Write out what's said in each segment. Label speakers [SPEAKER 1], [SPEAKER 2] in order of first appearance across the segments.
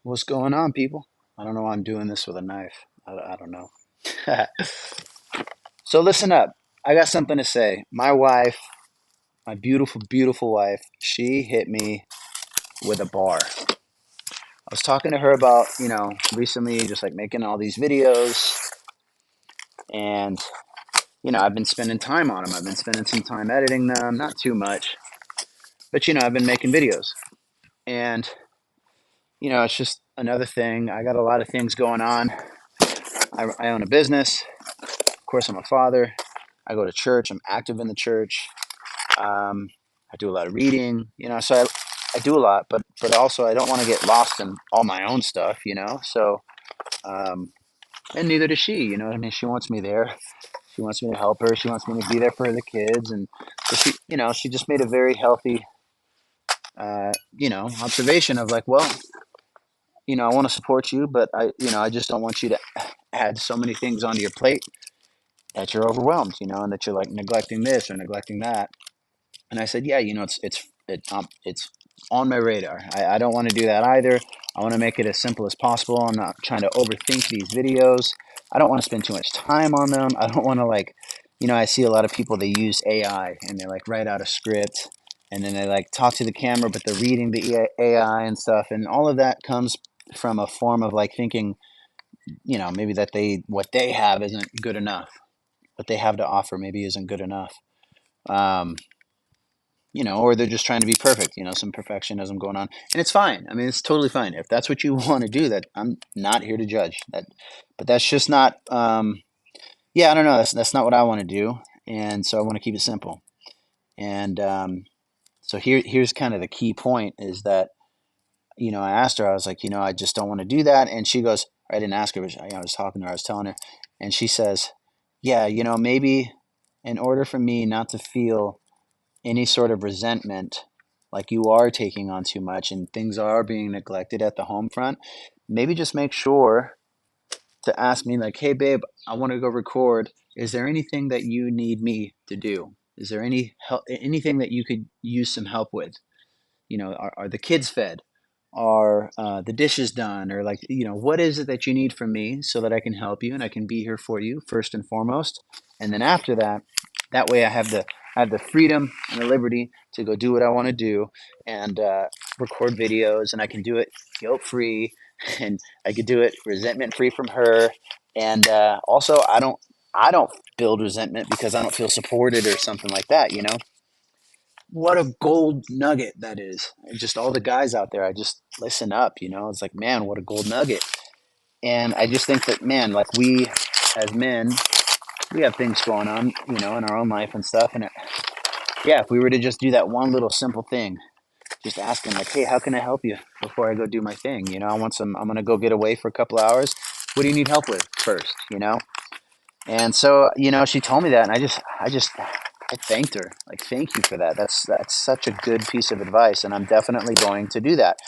[SPEAKER 1] What's going on, people? I don't know why I'm doing this with a knife. I don't know. So listen up. I got something to say. My wife, my beautiful, beautiful wife, she hit me with a bar. I was talking to her about, recently just like making all these videos and, I've been spending time on them. I've been spending some time editing them, not too much, but, I've been making videos. And, it's just another thing. I got a lot of things going on. I own a business. Of course, I'm a father. I go to church. I'm active in the church. I do a lot of reading, so I do a lot, but also I don't want to get lost in all my own stuff, So, um, and neither does she, I mean, she wants me there. She wants me to help her. She wants me to be there for the kids, and so she just made a very healthy, observation of like, well, I want to support you, but I just don't want you to add so many things onto your plate that you're overwhelmed, and that you're like neglecting this or neglecting that. And I said, yeah, it's on my radar. I don't want to do that either. I want to make it as simple as possible. I'm not trying to overthink these videos. I don't want to spend too much time on them. I don't want to like, I see a lot of people, they use AI and they like write out a script and then they like talk to the camera, but they're reading the AI and stuff. And all of that comes from a form of like thinking, maybe that what they have isn't good enough. What they have to offer maybe isn't good enough. Um, or they're just trying to be perfect, some perfectionism going on. And it's fine. I mean, it's totally fine. If that's what you want to do, that I'm not here to judge that, but that's just not, yeah, I don't know. That's not what I want to do. And so I want to keep it simple. And, so here's kind of the key point is that, I asked her, I was like, I just don't want to do that. And she goes, I didn't ask her, but I was talking to her, I was telling her, and she says, yeah, maybe in order for me not to feel any sort of resentment, like you are taking on too much and things are being neglected at the home front, maybe just make sure to ask me, like, hey, babe, I want to go record. Is there anything that you need me to do? Is there any help, anything that you could use some help with? Are the kids fed? Are the dishes done? Or like, what is it that you need from me so that I can help you and I can be here for you first and foremost. And then after that, that way I have the freedom and the liberty to go do what I want to do and record videos, and I can do it guilt free, and I could do it resentment free from her. And also, I don't build resentment because I don't feel supported or something like that. What a gold nugget that is. Just all the guys out there, I just listen up, It's like, man, what a gold nugget. And I just think that, man, like we as men, we have things going on, in our own life and stuff. And yeah, if we were to just do that one little simple thing, just asking like, hey, how can I help you before I go do my thing? I'm going to go get away for a couple hours. What do you need help with first, And so, she told me that, and I thanked her. Like, thank you for that. That's such a good piece of advice, and I'm definitely going to do that.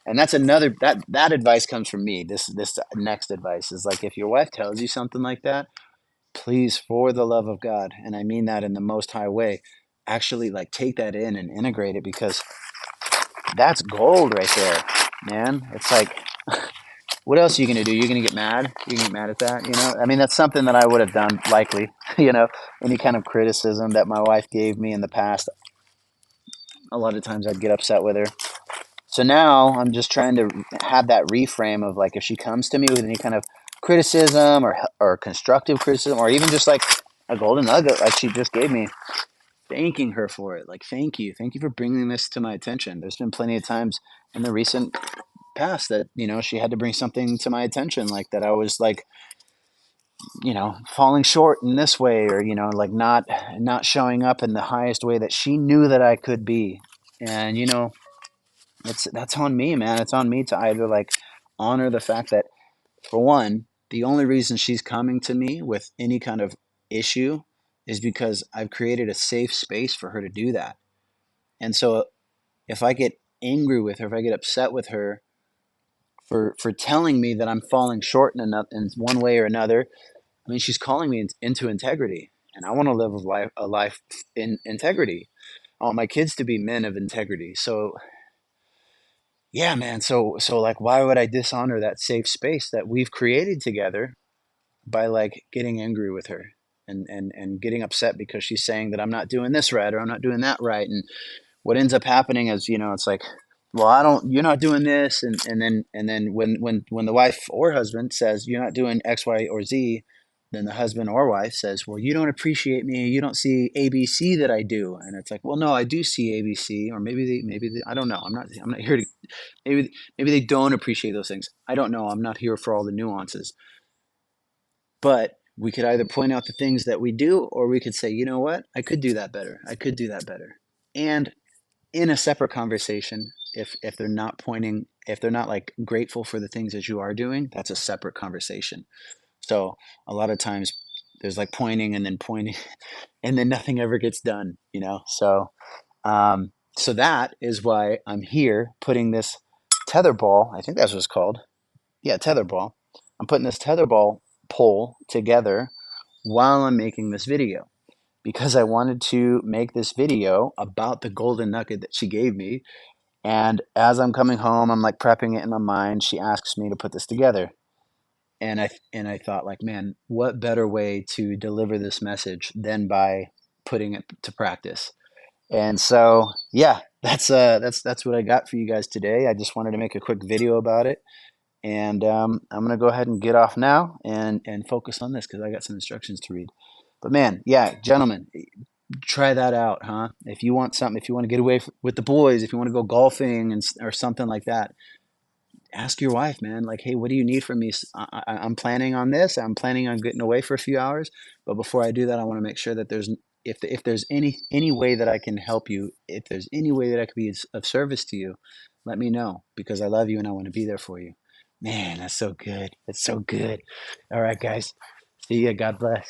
[SPEAKER 1] And that's another that advice comes from me. This next advice is like, if your wife tells you something like that, please, for the love of God, and I mean that in the most high way, actually like take that in and integrate it, because that's gold right there, man. It's like, what else are you gonna do? You're gonna get mad. You get mad at that, I mean, that's something that I would have done likely. Any kind of criticism that my wife gave me in the past, a lot of times I'd get upset with her. So now I'm just trying to have that reframe of like, if she comes to me with any kind of criticism or constructive criticism, or even just like a golden nugget like she just gave me, thanking her for it. Like, thank you for bringing this to my attention. There's been plenty of times in the recent past that she had to bring something to my attention, like that I was like, falling short in this way, or like not showing up in the highest way that she knew that I could be. And that's on me, man. It's on me to either like honor the fact that, for one, the only reason she's coming to me with any kind of issue is because I've created a safe space for her to do that. And so if I get angry with her, if I get upset with her for telling me that I'm falling short in one way or another, I mean, she's calling me into integrity, and I want to live a life in integrity. I want my kids to be men of integrity. So yeah, man. So like, why would I dishonor that safe space that we've created together by like getting angry with her and getting upset because she's saying that I'm not doing this right or I'm not doing that right? And what ends up happening is, it's like, well, I don't, you're not doing this. And then when the wife or husband says, you're not doing X, Y, or Z, then the husband or wife says, well, you don't appreciate me. You don't see ABC that I do. And it's like, well, no, I do see ABC, or maybe they, I don't know. I'm not here to, maybe they don't appreciate those things. I don't know. I'm not here for all the nuances, but we could either point out the things that we do, or we could say, you know what? I could do that better. I could do that better. And in a separate conversation, if they're not pointing, if they're not like grateful for the things that you are doing, that's a separate conversation. So a lot of times there's like pointing and then nothing ever gets done, so that is why I'm here putting this tether ball, I think that's what it's called. Yeah, tether ball. I'm putting this tether ball pole together while I'm making this video, because I wanted to make this video about the golden nugget that she gave me. And as I'm coming home, I'm like prepping it in my mind. She asks me to put this together. And I thought, like, man, what better way to deliver this message than by putting it to practice? And so, yeah, that's what I got for you guys today. I just wanted to make a quick video about it. And I'm gonna go ahead and get off now and focus on this because I got some instructions to read. But man, yeah, gentlemen, try that out, huh? If you want something, if you want to get away with the boys, if you want to go golfing or something like that, ask your wife, man. Like, hey, what do you need from me? I'm planning on this. I'm planning on getting away for a few hours, but before I do that, I want to make sure that if there's any way that I can help you, if there's any way that I could be of service to you, let me know, because I love you and I want to be there for you. Man, that's so good. That's so good. All right, guys. See ya. God bless.